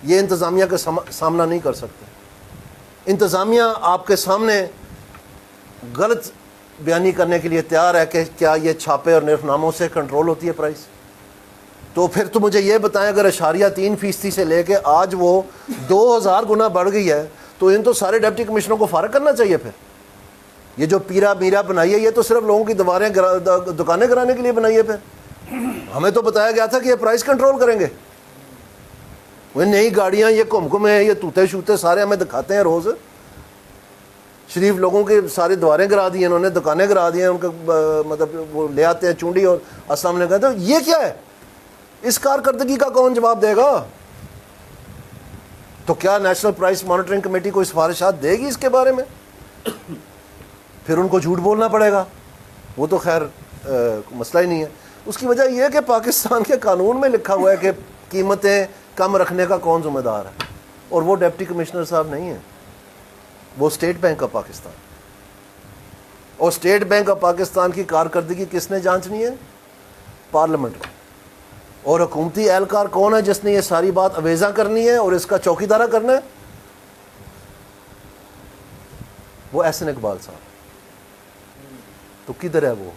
یہ انتظامیہ کا سامنا نہیں کر سکتے. انتظامیہ آپ کے سامنے غلط بیانی کرنے کے لیے تیار ہے کہ کیا یہ چھاپے اور نرخ ناموں سے کنٹرول ہوتی ہے پرائس. تو پھر تو مجھے یہ بتائیں اگر 3% سے لے کے آج وہ 2000 گنا بڑھ گئی ہے تو ان تو سارے ڈپٹی کمشنروں کو فارغ کرنا چاہیے. پھر یہ جو پیرا میرا بنائی ہے یہ تو صرف لوگوں کی دکانیں کرانے کے لیے بنائی ہے. پھر ہمیں تو بتایا گیا تھا کہ یہ پرائس کنٹرول کریں گے. وہ نئی گاڑیاں یہ کمکمے یہ توتے شوتے سارے ہمیں دکھاتے ہیں روز. شریف لوگوں کے سارے دواریں کرا دی ہیں انہوں نے, دکانیں کرا دی ہیں ان کے, مطلب وہ لے آتے ہیں چونڈی اور السلام علیکم کہتے ہیں. یہ کیا ہے؟ اس کارکردگی کا کون جواب دے گا؟ تو کیا نیشنل پرائس مانیٹرنگ کمیٹی کو سفارشات دے گی اس کے بارے میں؟ پھر ان کو جھوٹ بولنا پڑے گا. وہ تو خیر مسئلہ ہی نہیں ہے. اس کی وجہ یہ ہے کہ پاکستان کے قانون میں لکھا ہوا ہے کہ قیمتیں کم رکھنے کا کون ذمہ دار ہے, اور وہ ڈپٹی کمشنر صاحب نہیں ہیں, وہ اسٹیٹ بینک آف پاکستان. اور اسٹیٹ بینک آف پاکستان کی کارکردگی کس نے جانچنی ہے؟ پارلیمنٹ کو. اور حکومتی اہلکار کون ہے جس نے یہ ساری بات اویزہ کرنی ہے اور اس کا چوکیدارہ کرنا ہے؟ وہ احسن اقبال صاحب. تو کدھر ہے وہ؟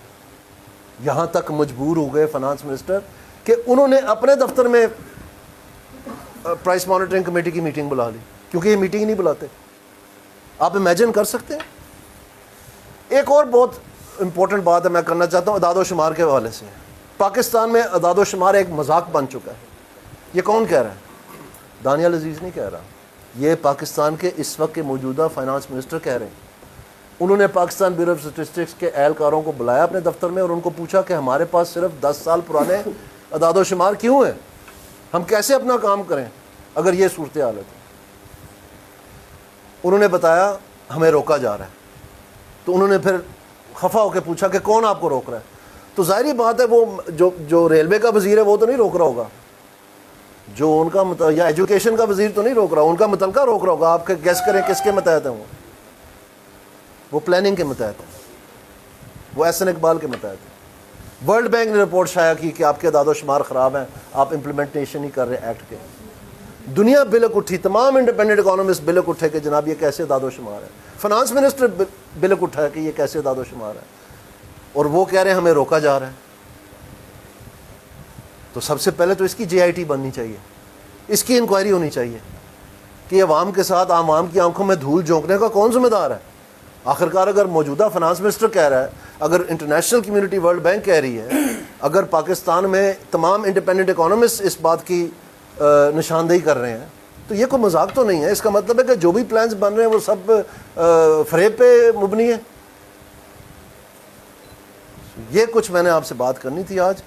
یہاں تک مجبور ہو گئے فنانس منسٹر کہ انہوں نے اپنے دفتر میں پرائس مانیٹرنگ کمیٹی کی میٹنگ بلا لی, کیونکہ یہ میٹنگ نہیں بلاتے. آپ امیجن کر سکتے ہیں؟ ایک اور بہت امپورٹنٹ بات ہے میں کرنا چاہتا ہوں اعداد و شمار کے حوالے سے. پاکستان میں اعداد و شمار ایک مذاق بن چکا ہے. یہ کون کہہ رہا ہے؟ دانیال عزیز نہیں کہہ رہا, یہ پاکستان کے اس وقت کے موجودہ فائنانس منسٹر کہہ رہے ہیں. انہوں نے پاکستان بیورو آف اسٹیٹسٹکس کے اہلکاروں کو بلایا اپنے دفتر میں اور ان کو پوچھا کہ ہمارے پاس صرف 10 سال پرانے اعداد و شمار کیوں ہیں, ہم کیسے اپنا کام کریں اگر یہ صورتحال ہے. انہوں نے بتایا ہمیں روکا جا رہا ہے. تو انہوں نے پھر خفا ہو کے پوچھا کہ کون آپ کو روک رہا ہے؟ تو ظاہری بات ہے وہ جو ریلوے کا وزیر ہے وہ تو نہیں روک رہا ہوگا, جو ان کا یا ایجوکیشن کا وزیر تو نہیں روک رہا, ان کا متعلقہ روک رہا ہوگا. آپ کے گیس کریں کس کے متحد ہیں وہ پلاننگ کے متحد ہیں, وہ احسن اقبال کے متحد ہیں. ورلڈ بینک نے رپورٹ شائع کی کہ آپ کے اعداد و شمار خراب ہیں, آپ امپلیمنٹیشن نہیں کر رہے ایکٹ کے. دنیا بلک اٹھی, تمام انڈیپینڈنٹ اکانومسٹ بلک اٹھے کہ جناب یہ کیسے اعداد و شمار ہے. فنانس منسٹر بلک اٹھا کہ یہ کیسے اعداد و شمار ہے, اور وہ کہہ رہے ہیں ہمیں روکا جا رہا ہے. تو سب سے پہلے تو اس کی JIT بننی چاہیے, اس کی انکوائری ہونی چاہیے کہ عوام کے ساتھ عوام کی آنکھوں میں دھول جھونکنے کا کون ذمہ دار ہے. آخرکار اگر موجودہ فنانس منسٹر کہہ رہا ہے, اگر انٹرنیشنل کمیونٹی ورلڈ بینک کہہ رہی ہے, اگر پاکستان میں تمام انڈیپینڈنٹ اکانومسٹ اس بات کی نشاندہی کر رہے ہیں, تو یہ کوئی مذاق تو نہیں ہے. اس کا مطلب ہے کہ جو بھی پلانز بن رہے ہیں وہ سب فریب پہ مبنی ہے. یہ کچھ میں نے آپ سے بات کرنی تھی آج.